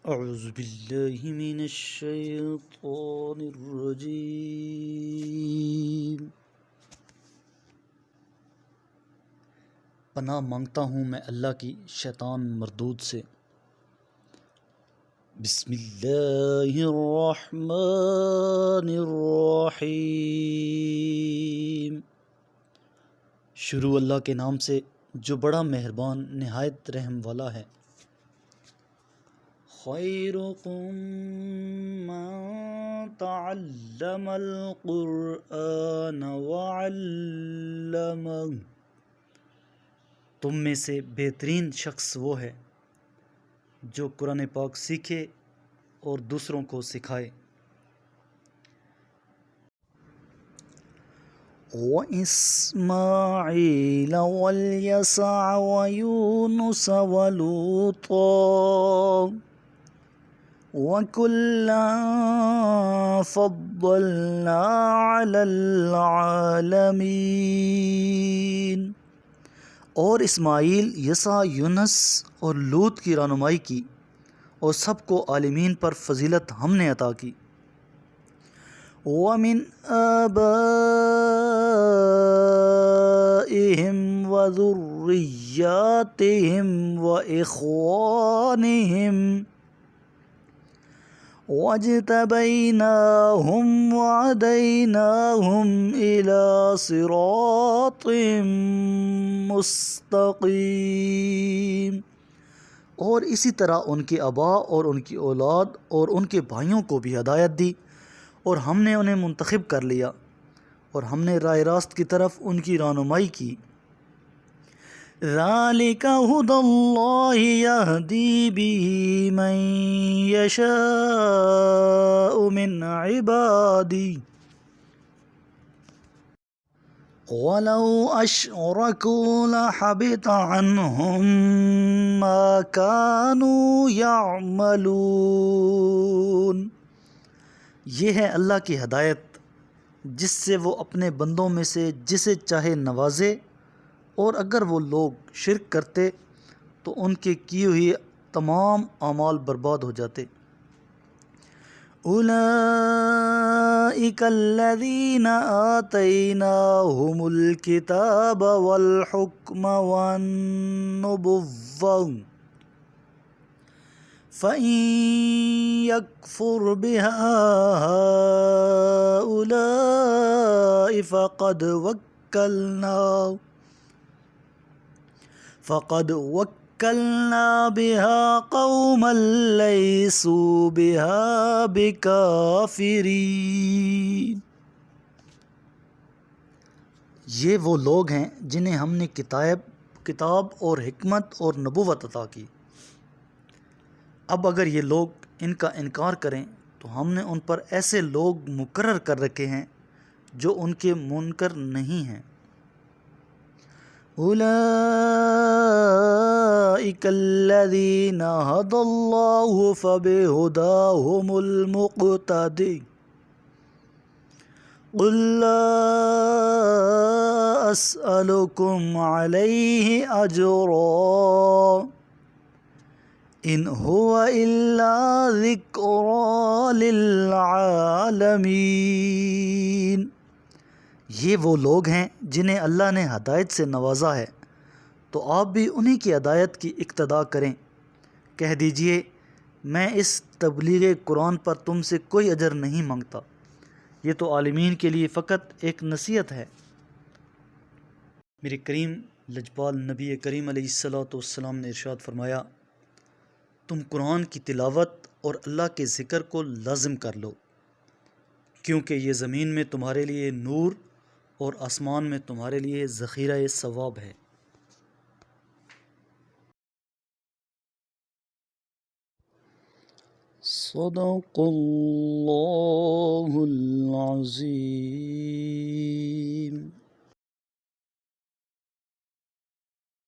اعوذ باللہ من الشیطان الرجیم۔ پناہ مانگتا ہوں میں اللہ کی شیطان مردود سے۔ بسم اللہ الرحمن الرحیم۔ شروع اللہ کے نام سے جو بڑا مہربان نہایت رحم والا ہے۔ خیرکم من تعلم القرآن وعلمہ، تم میں سے بہترین شخص وہ ہے جو قرآن پاک سیکھے اور دوسروں کو سکھائے۔ وَإِسْمَاعِيلَ وَالْيَسَعَ وَيُونُسَ وَلُوطًا وَكُلًّا فَضَّلْنَا عَلَى الْعَالَمِينَ، اور اسماعیل، یسع، یونس اور لوط کی رہنمائی کی اور سب کو عالمین پر فضیلت ہم نے عطا کی۔ وَمِنْ آبائِهِمْ وَذُرِّيَّاتِهِمْ وَإِخْوَانِهِمْ وَاجْتَبَيْنَاهُمْ وَهَدَيْنَاهُمْ إِلَى صِرَاطٍ مستقیم، اور اسی طرح ان کے آباء اور ان کی اولاد اور ان کے بھائیوں کو بھی ہدایت دی، اور ہم نے انہیں منتخب کر لیا اور ہم نے راہ راست کی طرف ان کی رہنمائی کی۔ ذَلِكَ هُدَى اللَّهِ يَهْدِي بِهِ مَن يَشَاءُ مِنْ عِبَادِهِ وَلَوْ أَشْرَكُوا لَحَبِطَ عَنْهُم مَّا كَانُوا يَعْمَلُونَ۔ یہ ہے اللہ کی ہدایت جس سے وہ اپنے بندوں میں سے جسے چاہے نوازے، اور اگر وہ لوگ شرک کرتے تو ان کے کیے ہوئے تمام اعمال برباد ہو جاتے۔ اولئک الذین آتیناہم الکتاب والحکم والنبوۃ فَإِن يَكْفُرْ بِهَا هَؤُلَاءِ فَقَدْ وَكَّلْنَا بِهَا قَوْمًا لَيْسُوا بِهَا بِكَافِرِينَ۔ یہ وہ لوگ ہیں جنہیں ہم نے کتاب اور حکمت اور نبوت عطا کی۔ اب اگر یہ لوگ ان کا انکار کریں تو ہم نے ان پر ایسے لوگ مقرر کر رکھے ہیں جو ان کے منکر نہیں ہیں۔ اولئک الذین ھدی اللہ فبہداہ المقتدی قل لا اسألکم علیہ اجرا ان هو الا ذکری للعالمین۔ یہ وہ لوگ ہیں جنہیں اللہ نے ہدایت سے نوازا ہے، تو آپ بھی انہی کی ہدایت کی اقتداء کریں۔ کہہ دیجئے میں اس تبلیغ قرآن پر تم سے کوئی اجر نہیں مانگتا، یہ تو عالمین کے لیے فقط ایک نصیحت ہے۔ میرے کریم لجپال نبی کریم علیہ السلام نے ارشاد فرمایا، تم قرآن کی تلاوت اور اللہ کے ذکر کو لازم کر لو، کیونکہ یہ زمین میں تمہارے لیے نور اور آسمان میں تمہارے لیے ذخیرہ ثواب ہے۔ صدق اللہ العظیم۔